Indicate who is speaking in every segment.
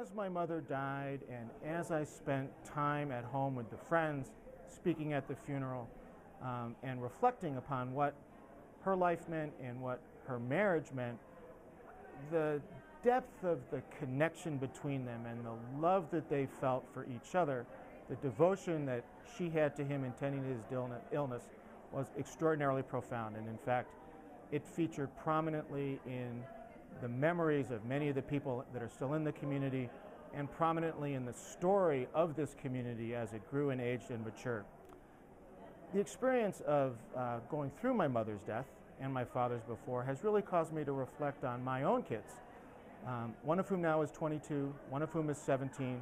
Speaker 1: as my mother died and as I spent time at home with the friends, speaking at the funeral, and reflecting upon what her life meant and what her marriage meant, the depth of the connection between them and the love that they felt for each other, the devotion that she had to him in tending to his illness was extraordinarily profound. And in fact, it featured prominently in the memories of many of the people that are still in the community and prominently in the story of this community as it grew and aged and matured. The experience of going through my mother's death and my father's before has really caused me to reflect on my own kids, one of whom now is 22, one of whom is 17.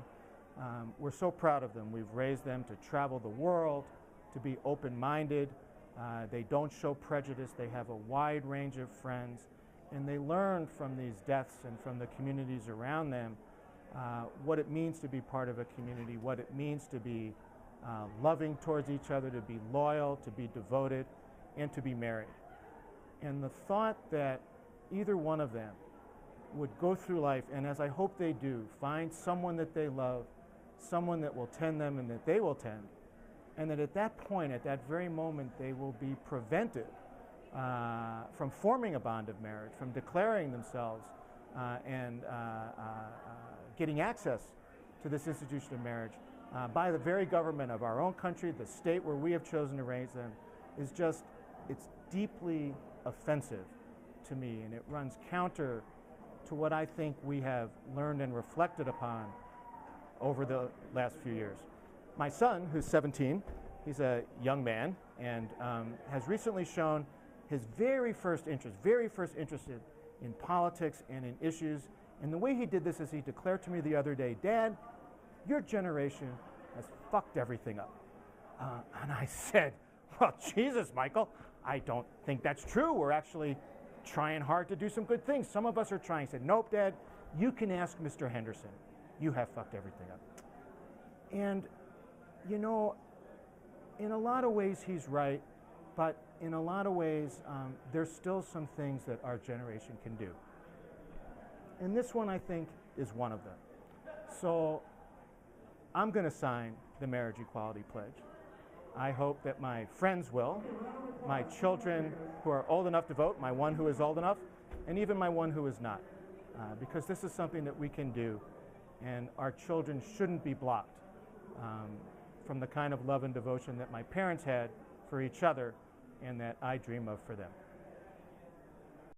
Speaker 1: We're so proud of them. We've raised them to travel the world, to be open-minded. They don't show prejudice. They have a wide range of friends, and they learn from these deaths and from the communities around them what it means to be part of a community, what it means to be loving towards each other, to be loyal, to be devoted, and to be married. And the thought that either one of them would go through life, and as I hope they do, find someone that they love, someone that will tend them and that they will tend, and that at that point, at that very moment, they will be prevented from forming a bond of marriage, from declaring themselves and getting access to this institution of marriage by the very government of our own country, the state where we have chosen to raise them, is just, it's deeply offensive to me, and it runs counter to what I think we have learned and reflected upon over the last few years. My son, who's 17, he's a young man, and has recently shown his very first interested in politics and in issues. And the way he did this is he declared to me the other day, "Dad, your generation has fucked everything up." And I said, "Well, Jesus, Michael, I don't think that's true. We're actually trying hard to do some good things. Some of us are trying." He said, "Nope, Dad, you can ask Mr. Henderson. You have fucked everything up." And, you know, in a lot of ways he's right, but in a lot of ways there's still some things that our generation can do. And this one, I think, is one of them. So I'm going to sign the Marriage Equality Pledge. I hope that my friends will, my children who are old enough to vote, my one who is old enough, and even my one who is not, because this is something that we can do, and our children shouldn't be blocked from the kind of love and devotion that my parents had for each other and that I dream of for them.